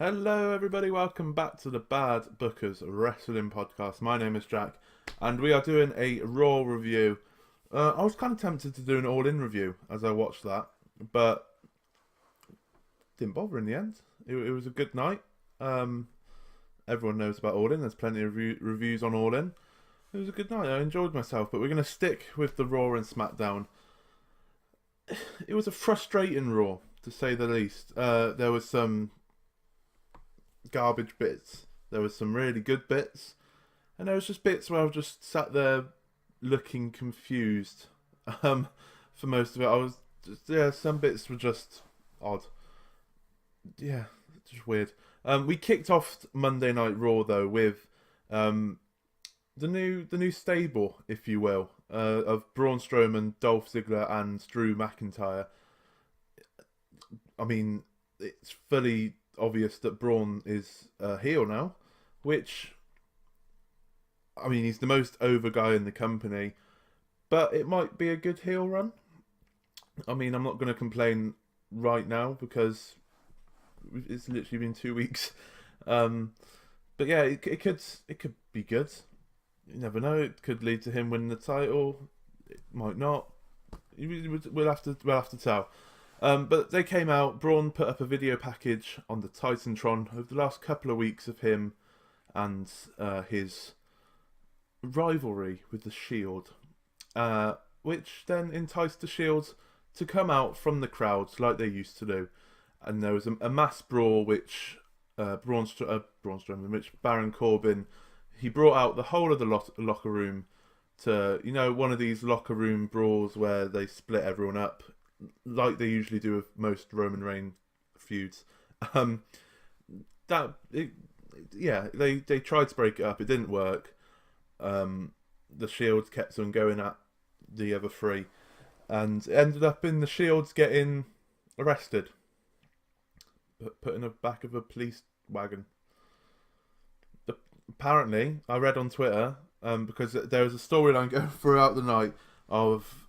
Hello, everybody. Welcome back to the Bad Bookers Wrestling Podcast. My name is Jack, and we are doing a Raw review. I was kind of tempted to do an all-in review as I watched that, but didn't bother in the end. It was a good night. Everyone knows about All In. There's plenty of reviews on All In. It was a good night. I enjoyed myself, but we're going to stick with the Raw and SmackDown. It was a frustrating Raw, to say the least. There was some garbage bits. There was some really good bits, and there was just bits where I was just sat there looking confused. For most of it, I was some bits were just odd. Yeah, just weird. We kicked off Monday Night Raw though with the new stable, if you will, of Braun Strowman, Dolph Ziggler, and Drew McIntyre. I mean, it's fully obvious that Braun is a heel now, which, I mean, he's the most over guy in the company, but it might be a good heel run. I mean, I'm not going to complain right now because it's literally been 2 weeks. But yeah, it could be good. You never know. It could lead to him winning the title. It might not. We'll have to tell. But they came out. Braun put up a video package on the Titantron of the last couple of weeks of him and his rivalry with the Shield, which then enticed the Shield to come out from the crowds like they used to do. And there was a mass brawl, which Braun Strowman, which Baron Corbin, he brought out the whole of the locker room to, one of these locker room brawls where they split everyone up, like they usually do with most Roman Reigns feuds. They tried to break it up. It didn't work. The Shield kept on going at the other three, and it ended up in the Shields getting arrested, put in the back of a police wagon. Apparently, I read on Twitter, because there was a storyline going throughout the night of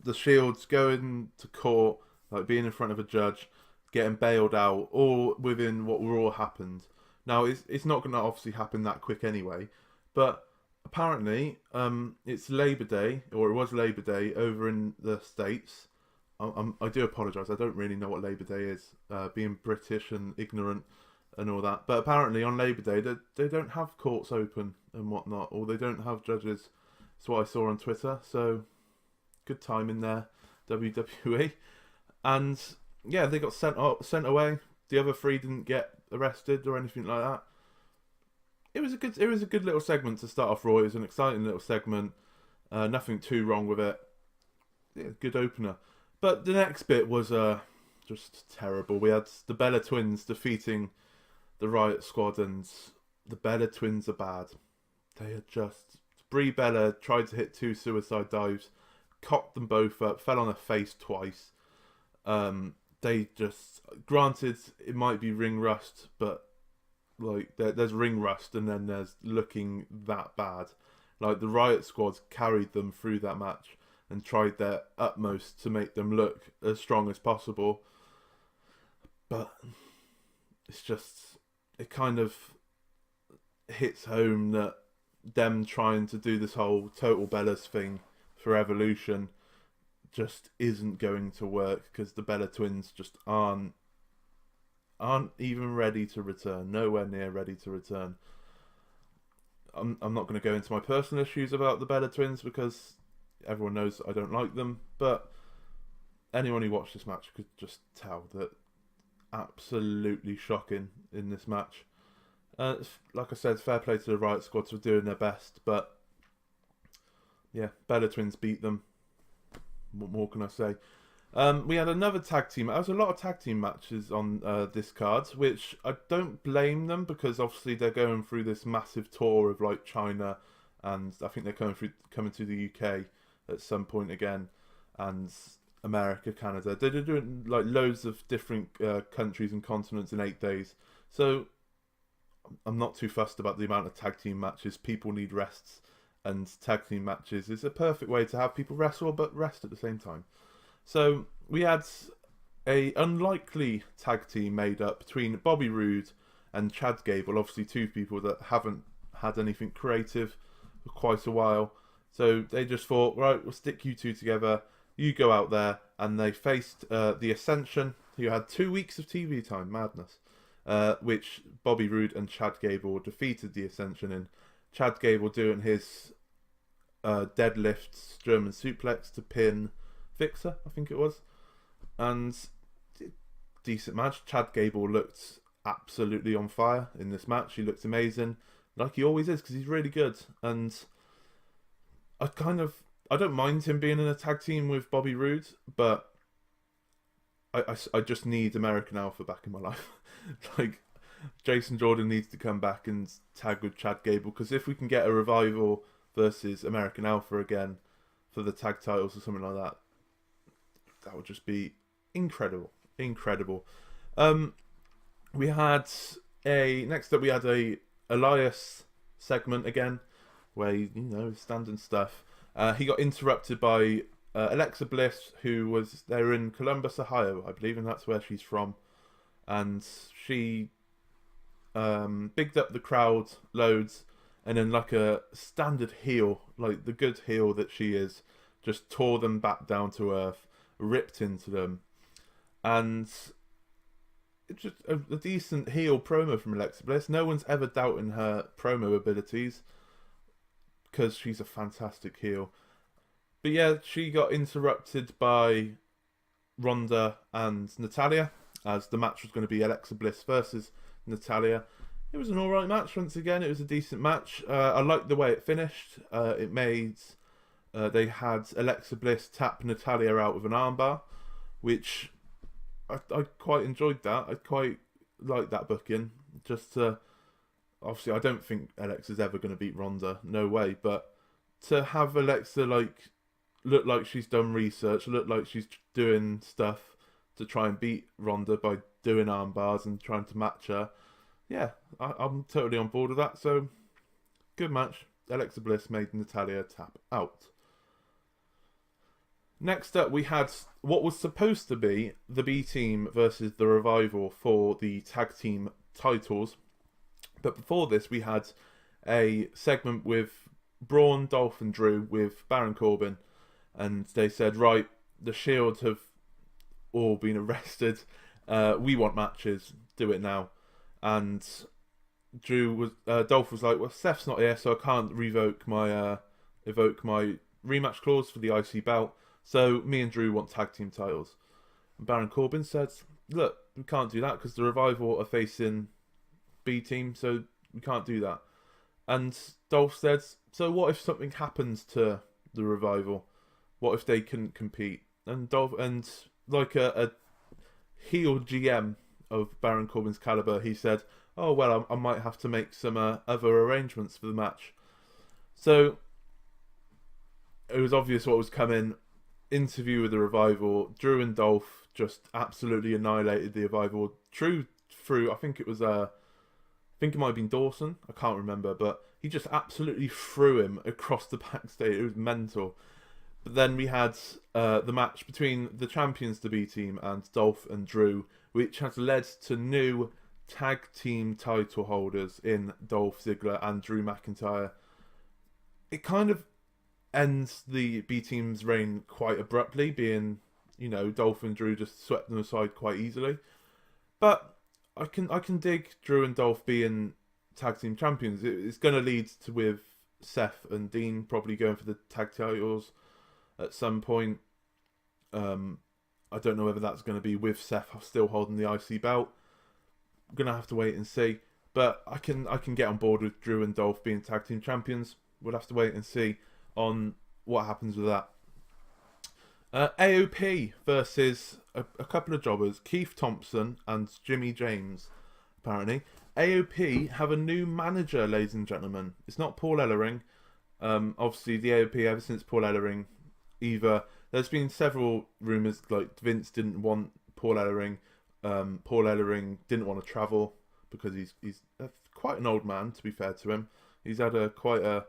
the Shields going to court, like being in front of a judge, getting bailed out, all within what all happened. Now, it's not going to obviously happen that quick anyway, but apparently, it's Labor Day, or it was Labor Day over in the States. I do apologise, I don't really know what Labor Day is, being British and ignorant and all that. But apparently on Labor Day, they don't have courts open and whatnot, or they don't have judges. That's what I saw on Twitter, so good time in there, WWE. And yeah, they got sent away. The other three didn't get arrested or anything like that. It was a good little segment to start off Raw. It was an exciting little segment. Nothing too wrong with it. Yeah, good opener. But the next bit was just terrible. We had the Bella Twins defeating the Riot Squad, and the Bella Twins are bad. They are just... Brie Bella tried to hit 2 suicide dives, cocked them both up, fell on her face twice. They just... Granted, it might be ring rust, but like there's ring rust and then there's looking that bad. Like the Riot Squad carried them through that match and tried their utmost to make them look as strong as possible. But it's just, it kind of hits home that them trying to do this whole Total Bellas thing for Evolution just isn't going to work, because the Bella Twins just aren't even ready to return. Nowhere near ready to return. I'm not going to go into my personal issues about the Bella Twins because everyone knows I don't like them, but anyone who watched this match could just tell that absolutely shocking in this match. Like I said, fair play to the Riot Squad for doing their best, but yeah, Bella Twins beat them. What more can I say? We had another tag team. There was a lot of tag team matches on this card, which I don't blame them, because obviously they're going through this massive tour of like China, and I think they're coming to the UK at some point again, and America, Canada. They're doing like loads of different countries and continents in 8 days. So I'm not too fussed about the amount of tag team matches. People need rests, and tag team matches is a perfect way to have people wrestle but rest at the same time. So we had a unlikely tag team made up between Bobby Roode and Chad Gable. Obviously, two people that haven't had anything creative for quite a while. So they just thought, right, we'll stick you two together. You go out there, and they faced the Ascension, who had 2 weeks of TV time, madness. Which Bobby Roode and Chad Gable defeated the Ascension in. Chad Gable doing his deadlift German suplex to pin Fixer, I think it was. And decent match. Chad Gable looked absolutely on fire in this match. He looked amazing, like he always is, because he's really good. And I don't mind him being in a tag team with Bobby Roode, but I just need American Alpha back in my life. Like, Jason Jordan needs to come back and tag with Chad Gable, because if we can get a Revival versus American Alpha again for the tag titles or something like that, that would just be incredible. Next up we had a Elias segment again, where standing stuff. He got interrupted by Alexa Bliss, who was there in Columbus, Ohio, I believe, and that's where she's from. And she bigged up the crowd loads, and then, like a standard heel, like the good heel that she is, just tore them back down to earth, ripped into them. And it's just a decent heel promo from Alexa Bliss. No one's ever doubting her promo abilities, because she's a fantastic heel. But yeah, she got interrupted by Ronda and Natalya, as the match was going to be Alexa Bliss versus Natalya. It was an alright match once again. It was a decent match. I liked the way it finished. It made... they had Alexa Bliss tap Natalya out with an armbar, which I quite enjoyed that. I quite like that booking. Just to... Obviously, I don't think Alexa's ever going to beat Ronda. No way. But to have Alexa, like, look like she's done research, look like she's doing stuff to try and beat Ronda by doing arm bars and trying to match her. Yeah, I'm totally on board with that. So, good match. Alexa Bliss made Natalya tap out. Next up, we had what was supposed to be the B Team versus the Revival for the tag team titles. But before this, we had a segment with Braun, Dolph and Drew with Baron Corbin. And they said, right, the Shield have all been arrested. We want matches. Do it now. And Dolph was like, well, Seth's not here, so I can't evoke my rematch clause for the IC belt. So me and Drew want tag team titles. And Baron Corbin said, look, we can't do that because the Revival are facing B Team, so we can't do that. And Dolph said, so what if something happens to the Revival? What if they couldn't compete? And Dolph, and like a heel GM of Baron Corbin's caliber, he said, oh, well, I might have to make some other arrangements for the match. So it was obvious what was coming. Interview with the Revival. Drew and Dolph just absolutely annihilated the Revival. Drew threw, I think it might have been Dawson. I can't remember, but he just absolutely threw him across the backstage. It was mental. But then we had the match between the champions, the B Team, and Dolph and Drew, which has led to new tag team title holders in Dolph Ziggler and Drew McIntyre. It kind of ends the B Team's reign quite abruptly, being, Dolph and Drew just swept them aside quite easily. But I can dig Drew and Dolph being tag team champions. It's going to lead to with Seth and Dean probably going for the tag titles at some point. I don't know whether that's going to be with Seth still holding the IC belt. I'm going to have to wait and see. But I can get on board with Drew and Dolph being tag team champions. We'll have to wait and see on what happens with that. AOP versus a couple of jobbers, Keith Thompson and Jimmy James, apparently. AOP have a new manager, ladies and gentlemen. It's not Paul Ellering. Obviously, the AOP, ever since Paul Ellering, there's been several rumours, like Vince didn't want Paul Ellering. Paul Ellering didn't want to travel because he's quite an old man, to be fair to him. He's had quite a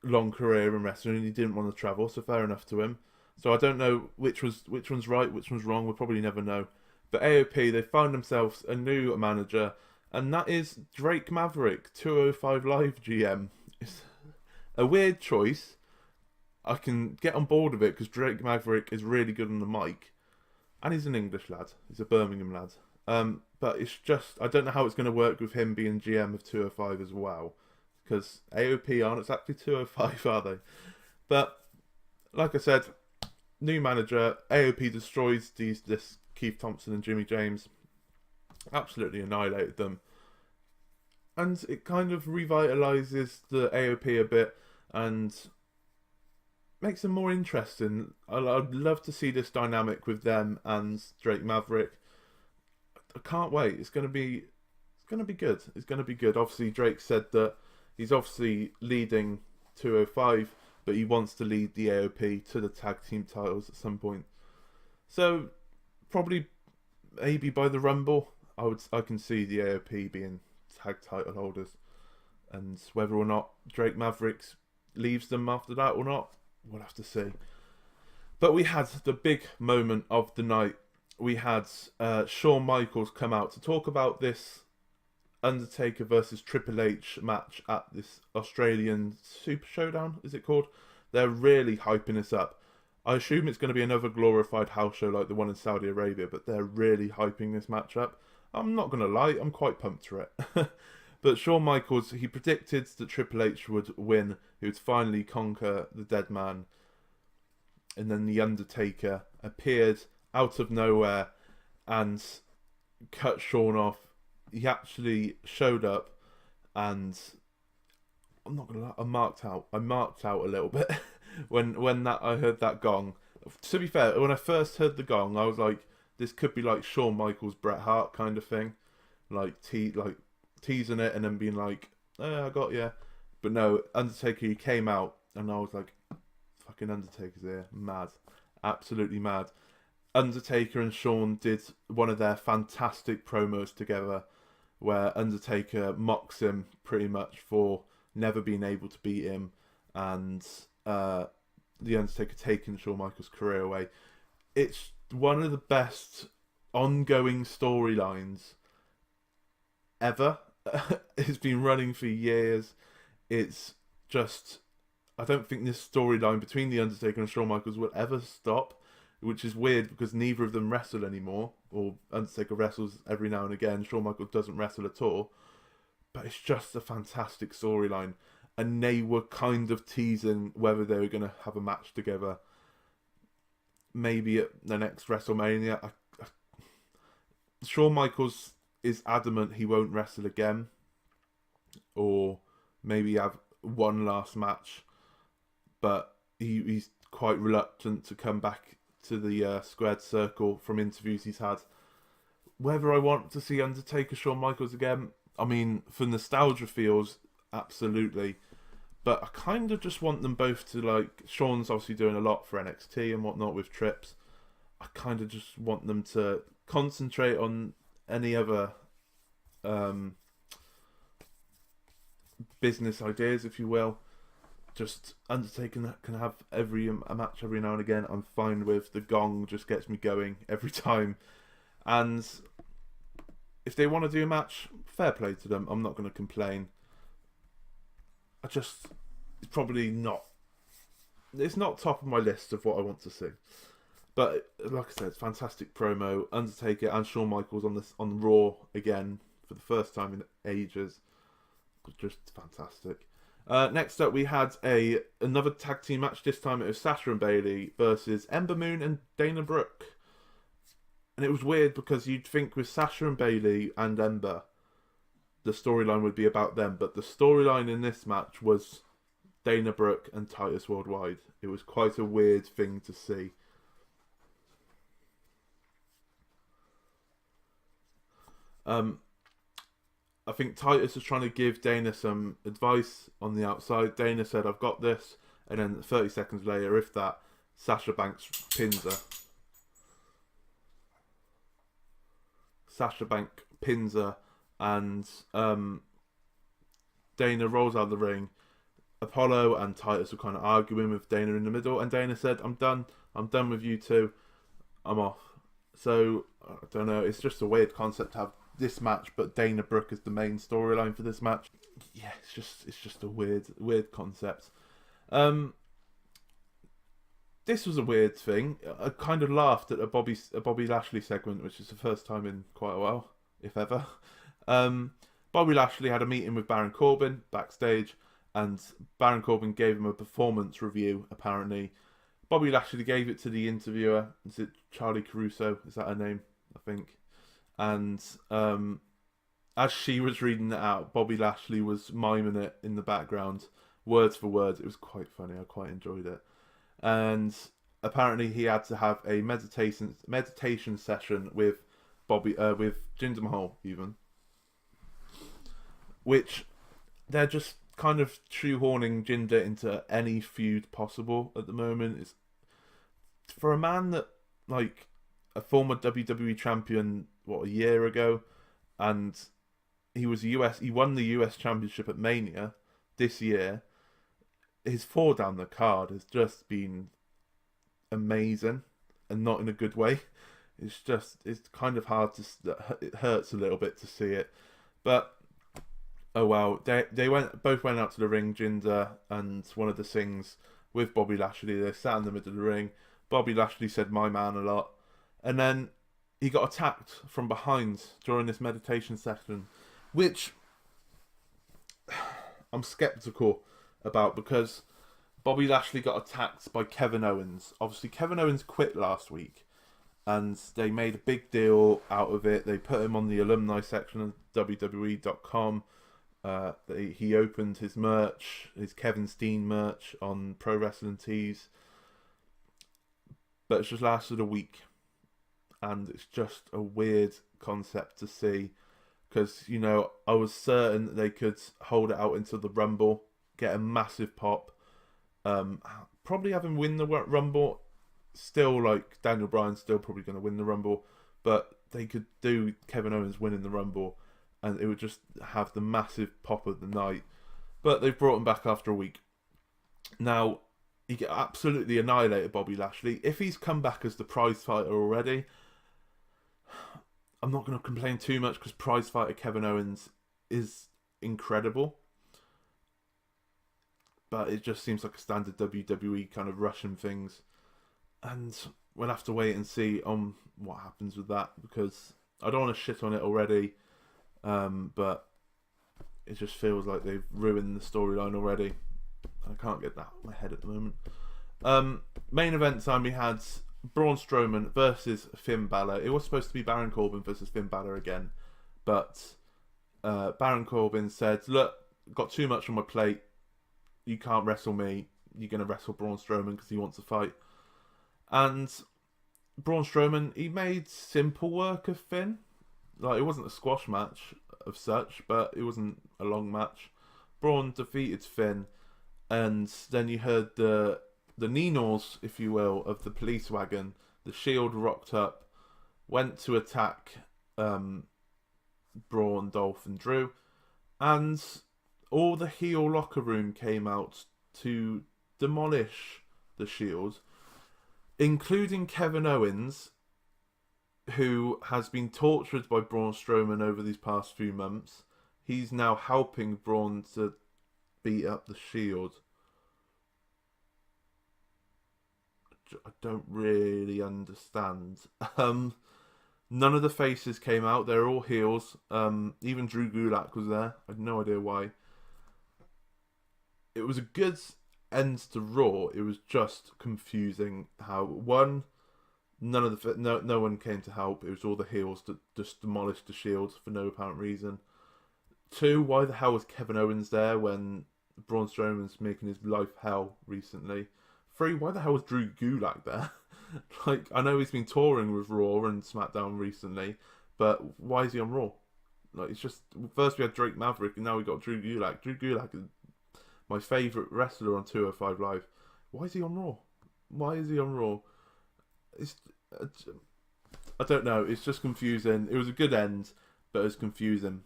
long career in wrestling and he didn't want to travel, so fair enough to him. So I don't know which one's right, which one's wrong. We'll probably never know. But AOP, they found themselves a new manager, and that is Drake Maverick, 205 Live GM. It's a weird choice. I can get on board with it because Drake Maverick is really good on the mic, and he's an English lad. He's a Birmingham lad. But it's just, I don't know how it's going to work with him being GM of 205 as well, because AOP aren't exactly 205, are they? But like I said, new manager, AOP destroys this Keith Thompson and Jimmy James, absolutely annihilated them, and it kind of revitalizes the AOP a bit and makes them more interesting. I'd love to see this dynamic with them and Drake Maverick. I can't wait. It's gonna be good. It's gonna be good. Obviously, Drake said that he's obviously leading 205, but he wants to lead the AOP to the tag team titles at some point. So probably maybe by the Rumble, I can see the AOP being tag title holders, and whether or not Drake Mavericks leaves them after that or not, we'll have to see. But we had the big moment of the night. We had Shawn Michaels come out to talk about this Undertaker versus Triple H match at this Australian Super Showdown, is it called? They're really hyping this up. I assume it's going to be another glorified house show like the one in Saudi Arabia, but they're really hyping this match up. I'm not going to lie, I'm quite pumped for it. But Shawn Michaels, he predicted that Triple H would win, he would finally conquer the dead man. And then the Undertaker appeared out of nowhere and cut Shawn off. He actually showed up, and I'm not gonna lie, I marked out a little bit when I heard that gong. To be fair, when I first heard the gong, I was like, this could be like Shawn Michaels Bret Hart kind of thing, like teasing it and then being like, I got you. But no, Undertaker, he came out and I was like, fucking Undertaker's here, mad, absolutely mad. Undertaker and Shawn did one of their fantastic promos together, where Undertaker mocks him pretty much for never being able to beat him, and the Undertaker taking Shawn Michaels' career away. It's one of the best ongoing storylines ever. It's been running for years. It's just, I don't think this storyline between the Undertaker and Shawn Michaels will ever stop, which is weird because neither of them wrestle anymore, or Undertaker wrestles every now and again, Shawn Michaels doesn't wrestle at all. But it's just a fantastic storyline, and they were kind of teasing whether they were going to have a match together, maybe at the next WrestleMania. Shawn Michaels is adamant he won't wrestle again, or maybe have one last match, but he's quite reluctant to come back to the squared circle from interviews he's had. Whether I want to see Undertaker Shawn Michaels again, I mean, for nostalgia feels, absolutely. But I kind of just want them both to, like, Shawn's obviously doing a lot for NXT and whatnot with trips. I kind of just want them to concentrate on any other business ideas, if you will. Just Undertaker can have a match every now and again. I'm fine with. The gong just gets me going every time. And if they want to do a match, fair play to them. I'm not going to complain. It's probably not. It's not top of my list of what I want to see. But like I said, it's fantastic promo. Undertaker and Shawn Michaels on Raw again for the first time in ages. Just fantastic. Next up, we had another tag team match. This time it was Sasha and Bayley versus Ember Moon and Dana Brooke. And it was weird because you'd think with Sasha and Bayley and Ember, the storyline would be about them. But the storyline in this match was Dana Brooke and Titus Worldwide. It was quite a weird thing to see. I think Titus was trying to give Dana some advice on the outside. Dana said, I've got this. And then 30 seconds later, if that, Sasha Banks pins her. Sasha Banks pins her. And Dana rolls out of the ring. Apollo and Titus were kind of arguing with Dana in the middle. And Dana said, I'm done. I'm done with you two. I'm off. So I don't know. It's just a weird concept to have this match, but Dana Brooke is the main storyline for this match. Yeah, it's just a weird concept. This was a weird thing. I kind of laughed at a Bobby Lashley segment, which is the first time in quite a while, if ever. Bobby Lashley had a meeting with Baron Corbin backstage, and Baron Corbin gave him a performance review, apparently. Bobby Lashley gave it to the interviewer. Is it Charlie Caruso? Is that her name? I think. And as she was reading it out, Bobby Lashley was miming it in the background, words for words. It was quite funny. I quite enjoyed it. And apparently he had to have a meditation session with with Jinder Mahal, even, which they're just kind of shoehorning Jinder into any feud possible at the moment. It's for a man that, like, a former WWE champion, a year ago, and he won the US Championship at Mania this year. His fall down the card has just been amazing, and not in a good way. It's kind of hard to, it hurts a little bit to see it, but oh well. They both went out to the ring, Jinder and one of the Sings, with Bobby Lashley. They sat in the middle of the ring. Bobby Lashley said "my man" a lot, and then he got attacked from behind during this meditation session, which I'm skeptical about, because Bobby Lashley got attacked by Kevin Owens. Obviously, Kevin Owens quit last week, and they made a big deal out of it. They put him on the alumni section of WWE.com. He opened his merch, his Kevin Steen merch, on Pro Wrestling Tees. But it's just lasted a week, and it's just a weird concept to see, because, I was certain that they could hold it out into the Rumble, get a massive pop, probably have him win the Rumble. Still, like, Daniel Bryan's still probably going to win the Rumble, but they could do Kevin Owens winning the Rumble, and it would just have the massive pop of the night. But they've brought him back after a week. Now, he get absolutely annihilated, Bobby Lashley. If he's come back as the prize fighter already, I'm not going to complain too much, because prize fighter Kevin Owens is incredible. But it just seems like a standard WWE kind of rushing things. And we'll have to wait and see on what happens with that, because I don't want to shit on it already. But it just feels like they've ruined the storyline already. I can't get that out of my head at the moment. Main event time, we had Braun Strowman versus Finn Balor. It was supposed to be Baron Corbin versus Finn Balor again, but Baron Corbin said, "Look, got too much on my plate. You can't wrestle me. You're going to wrestle Braun Strowman because he wants to fight." And Braun Strowman, he made simple work of Finn. Like, it wasn't a squash match of such, but it wasn't a long match. Braun defeated Finn, and then you heard the Ninos, if you will, of the police wagon. The Shield rocked up, went to attack Braun, Dolph, and Drew, and all the heel locker room came out to demolish the Shield, including Kevin Owens, who has been tortured by Braun Strowman over these past few months. He's now helping Braun to beat up the Shield. I don't really understand. None of the faces came out. They're all heels. Even Drew Gulak was there. I had no idea why. It was a good end to Raw. It was just confusing how, one, no one came to help. It was all the heels that just demolished the Shield for no apparent reason. Two, why the hell was Kevin Owens there when Braun Strowman's making his life hell recently? Three, why the hell was Drew Gulak there? Like, I know he's been touring with Raw and SmackDown recently, but why is he on Raw? Like, it's just, first we had Drake Maverick, and now we got Drew Gulak. Drew Gulak is my favourite wrestler on 205 Live. Why is he on Raw? Why is he on Raw? I don't know. It's just confusing. It was a good end, but it was confusing.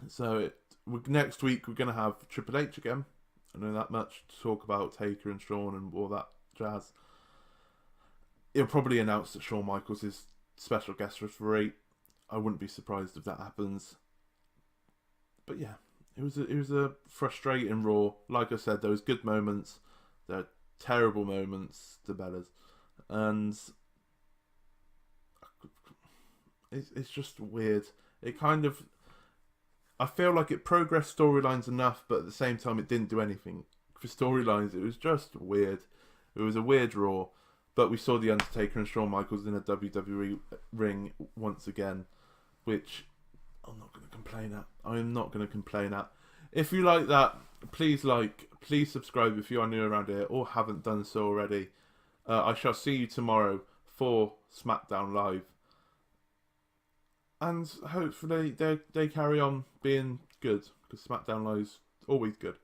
So next week we're going to have Triple H again. I know that much, to talk about Taker and Shawn and all that jazz. It'll probably announce that Shawn Michaels is special guest referee. I wouldn't be surprised if that happens. But yeah, it was a frustrating Raw. Like I said, there was good moments, there are terrible moments to Bella's, and it's just weird. It kind of, I feel like it progressed storylines enough, but at the same time it didn't do anything for storylines. It was just weird. It was a weird Raw, but we saw The Undertaker and Shawn Michaels in a WWE ring once again, which I'm not going to complain at. I am not going to complain at. If you like, please subscribe if you are new around here or haven't done so already. I shall see you tomorrow for SmackDown Live. And hopefully they carry on being good, because SmackDown Live's always good.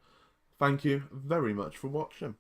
Thank you very much for watching.